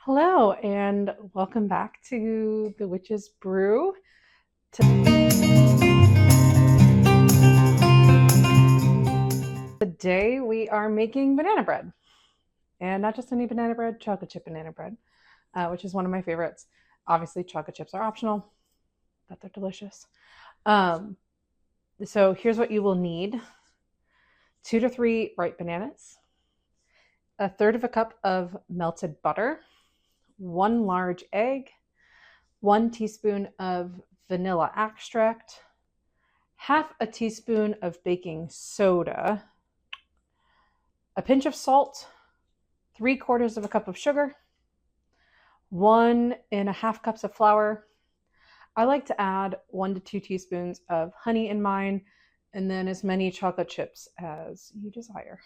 Hello, and welcome back to the Witch's Brew. Today we are making banana bread, and not just any banana bread, chocolate chip banana bread, which is one of my favorites. Obviously, chocolate chips are optional, but they're delicious. So here's what you will need: 2 to 3 ripe bananas, a third of a cup of melted butter, 1 large egg, 1 teaspoon of vanilla extract, half a teaspoon of baking soda, a pinch of salt, 3/4 of a cup of sugar, 1.5 cups of flour. I like to add 1 to 2 teaspoons of honey in mine, and then as many chocolate chips as you desire.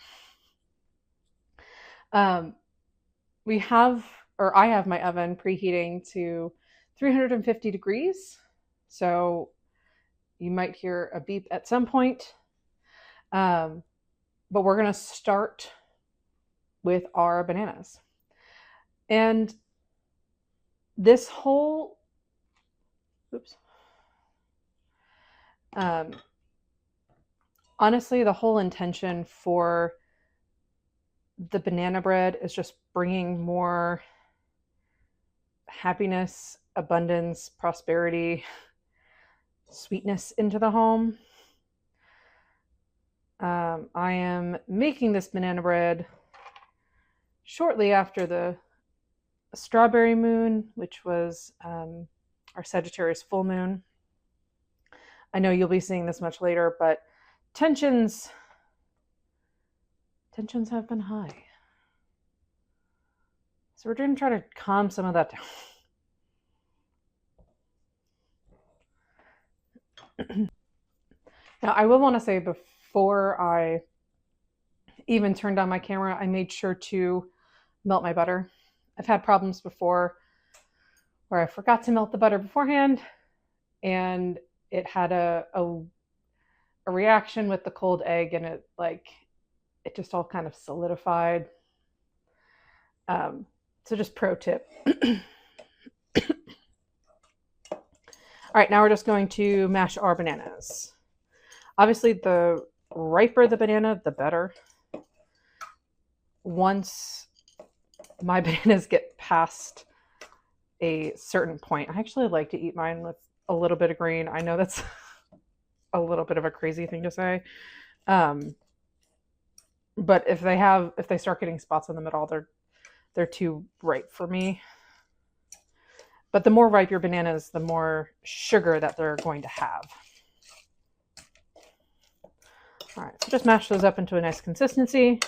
I have my oven preheating to 350 degrees, so you might hear a beep at some point. But we're going to start with our bananas. And this whole, honestly, the whole intention for the banana bread is just bringing more happiness, abundance, prosperity, sweetness into the home. I am making this banana bread shortly after the strawberry moon, which was our Sagittarius full moon. I know you'll be seeing this much later, but tensions have been high. So we're going to try to calm some of that down. Now, I will want to say, before I even turned on my camera, I made sure to melt my butter. I've had problems before where I forgot to melt the butter beforehand, and it had a reaction with the cold egg, and it just all kind of solidified. So just pro tip. All right, now we're just going to mash our bananas. Obviously, the riper the banana, the better. Once my bananas get past a certain point, I actually like to eat mine with a little bit of green. I know that's a little bit of a crazy thing to say. But if they start getting spots in the middle, they're too ripe for me. But the more ripe your bananas, the more sugar that they're going to have. All right, so just mash those up into a nice consistency.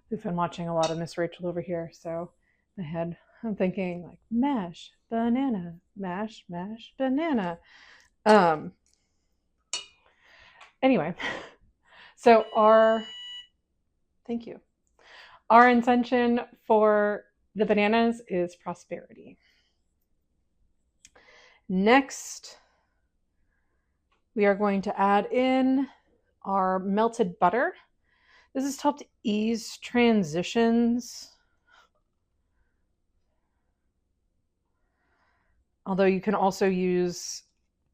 We've been watching a lot of Miss Rachel over here, so in my head I'm thinking like mash banana, mash banana. Anyway, so thank you. Our intention for the bananas is prosperity. Next, we are going to add in our melted butter. This is to help to ease transitions. Although you can also use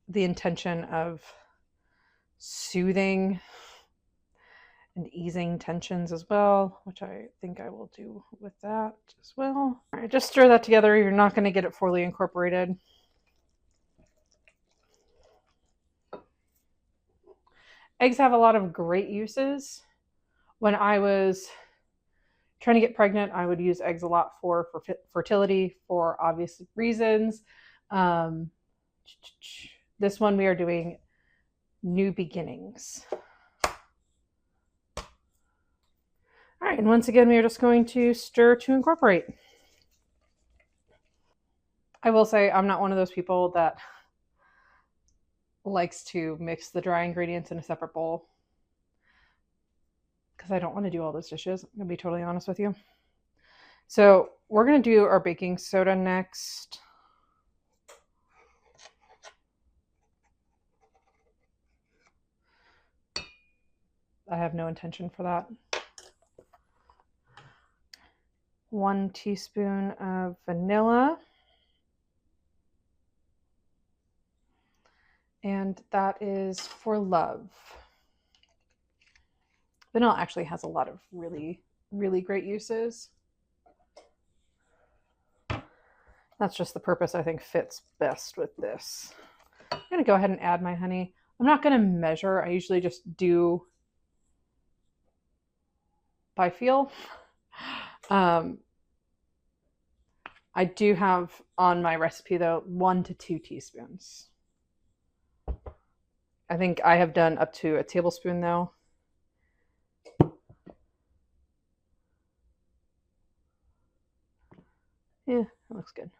the intention of soothing and easing tensions as well, which I think I will do with that as well. All right, just stir that together. You're not going to get it fully incorporated. Eggs have a lot of great uses. When I was trying to get pregnant, I would use eggs a lot for fertility, for obvious reasons. This one we are doing new beginnings. All right, and once again, we are just going to stir to incorporate. I will say I'm not one of those people that likes to mix the dry ingredients in a separate bowl, because I don't want to do all those dishes. I'm going to be totally honest with you. So we're going to do our baking soda next. I have no intention for that. 1 teaspoon of vanilla. And that is for love. Vanilla actually has a lot of really, really great uses. That's just the purpose I think fits best with this. I'm going to go ahead and add my honey. I'm not going to measure. I usually just do by feel. I do have on my recipe though 1 to 2 teaspoons. I think I have done up to a tablespoon though. Yeah, that looks good.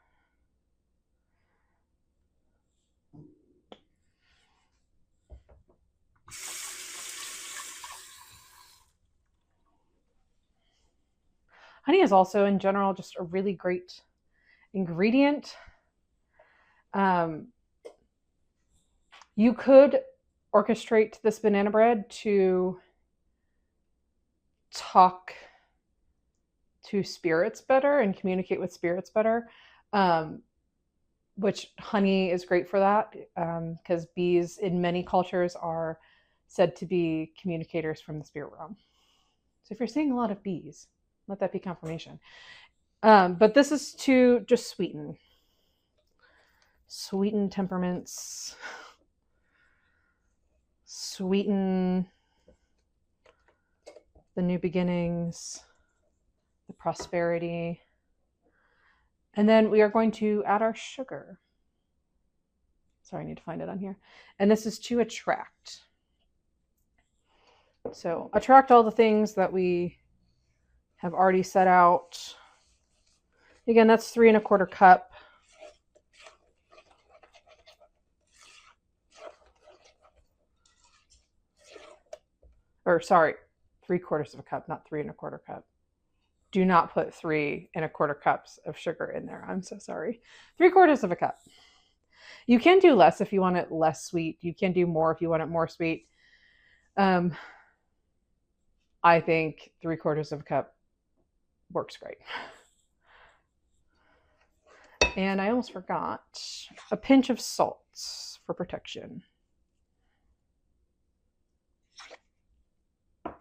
Honey is also in general just a really great ingredient. You could orchestrate this banana bread to talk to spirits better and communicate with spirits better, which honey is great for that, because bees in many cultures are said to be communicators from the spirit realm. So if you're seeing a lot of bees, let that be confirmation. But this is to just sweeten temperaments, sweeten the new beginnings, the prosperity. And then we are going to add our sugar. Sorry, I need to find it on here. And this is to attract. So attract all the things that we have already set out. Again, that's 3 1/4 cup. Or sorry, 3/4 of a cup, not 3 1/4 cup. Do not put 3 1/4 cups of sugar in there. I'm so sorry. 3/4 of a cup. You can do less if you want it less sweet. You can do more if you want it more sweet. I think 3/4 of a cup works great. And I almost forgot a pinch of salt for protection. So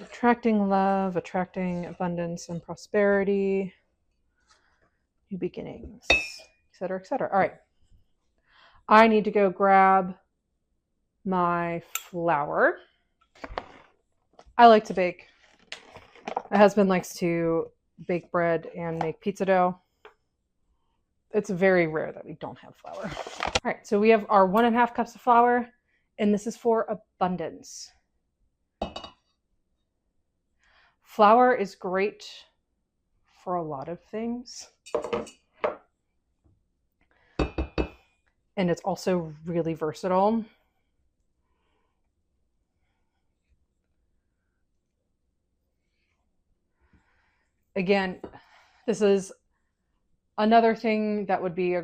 attracting love, attracting abundance and prosperity, new beginnings, etc., etc. All right. I need to go grab my flour. I like to bake. My husband likes to bake bread and make pizza dough. It's very rare that we don't have flour. All right, so we have our 1 1/2 cups of flour, and this is for abundance. Flour is great for a lot of things. And it's also really versatile. Again, this is another thing that would be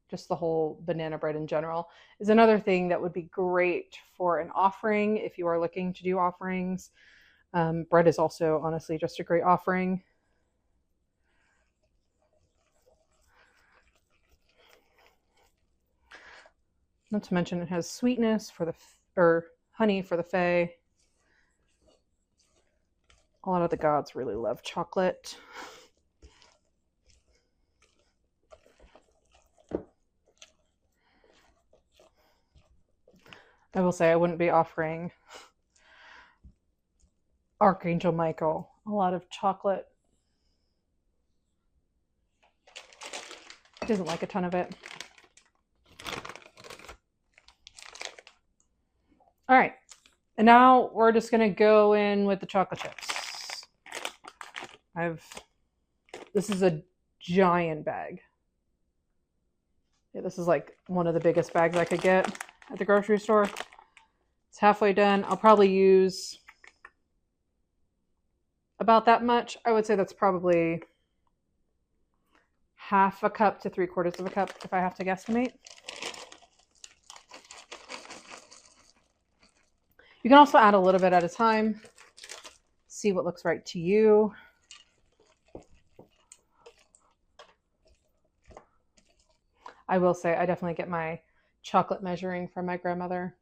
just the whole banana bread in general is another thing that would be great for an offering if you are looking to do offerings. Bread is also honestly just a great offering. Not to mention it has sweetness for the, honey for the fae. A lot of the gods really love chocolate. I will say I wouldn't be offering Archangel Michael a lot of chocolate. He doesn't like a ton of it. All right, and now we're just gonna go in with the chocolate chips. This is a giant bag. Yeah, this is like one of the biggest bags I could get at the grocery store. It's halfway done. I'll probably use about that much. I would say that's probably half a cup to 3/4 of a cup if I have to guesstimate. You can also add a little bit at a time. See what looks right to you. I will say I definitely get my chocolate measuring from my grandmother,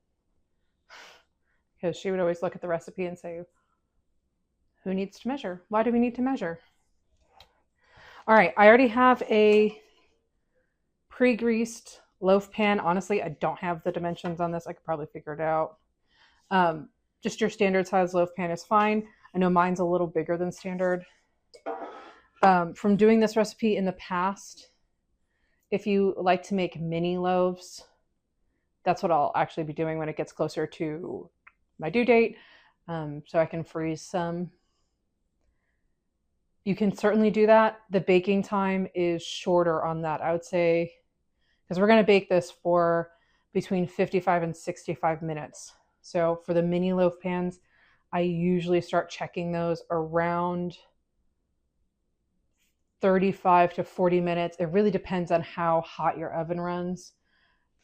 because she would always look at the recipe and say, who needs to measure? Why do we need to measure? All right, I already have a pre-greased loaf pan. Honestly, I don't have the dimensions on this. I could probably figure it out. Just your standard size loaf pan is fine. I know mine's a little bigger than standard. From doing this recipe in the past, if you like to make mini loaves, that's what I'll actually be doing when it gets closer to my due date, so I can freeze some. You can certainly do that. The baking time is shorter on that, I would say, because we're going to bake this for between 55 and 65 minutes. So for the mini loaf pans, I usually start checking those around 35 to 40 minutes. It really depends on how hot your oven runs.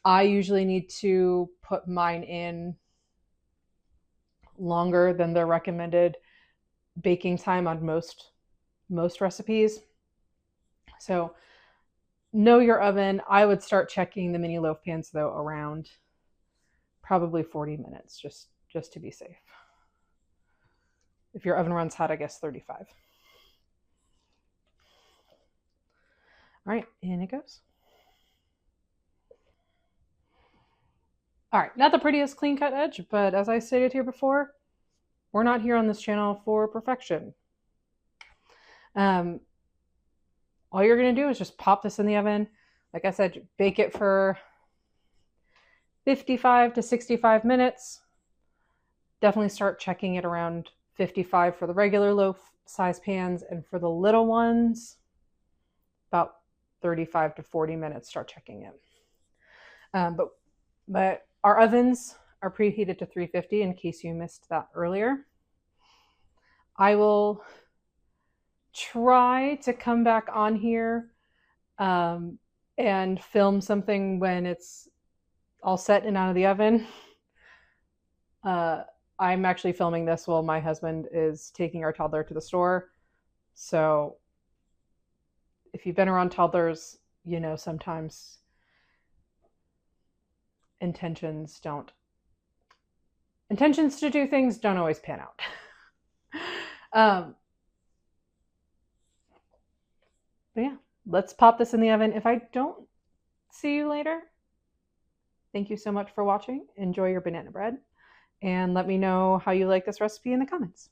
I usually need to put mine in longer than the recommended baking time on most recipes. So know your oven. I would start checking the mini loaf pans though around probably 40 minutes, just to be safe. If your oven runs hot, I guess 35. All right, in it goes. All right, not the prettiest clean cut edge, but as I stated here before, we're not here on this channel for perfection. All you're gonna do is just pop this in the oven. Like I said, bake it for 55 to 65 minutes. Definitely start checking it around 55 for the regular loaf size pans, and for the little ones, about 35 to 40 minutes, start checking it. But our ovens are preheated to 350 in case you missed that earlier. I will try to come back on here and film something when it's all set and out of the oven. I'm actually filming this while my husband is taking our toddler to the store. So if you've been around toddlers, you know sometimes intentions to do things don't always pan out. But yeah, let's pop this in the oven. If I don't see you later, thank you so much for watching. Enjoy your banana bread, and let me know how you like this recipe in the comments.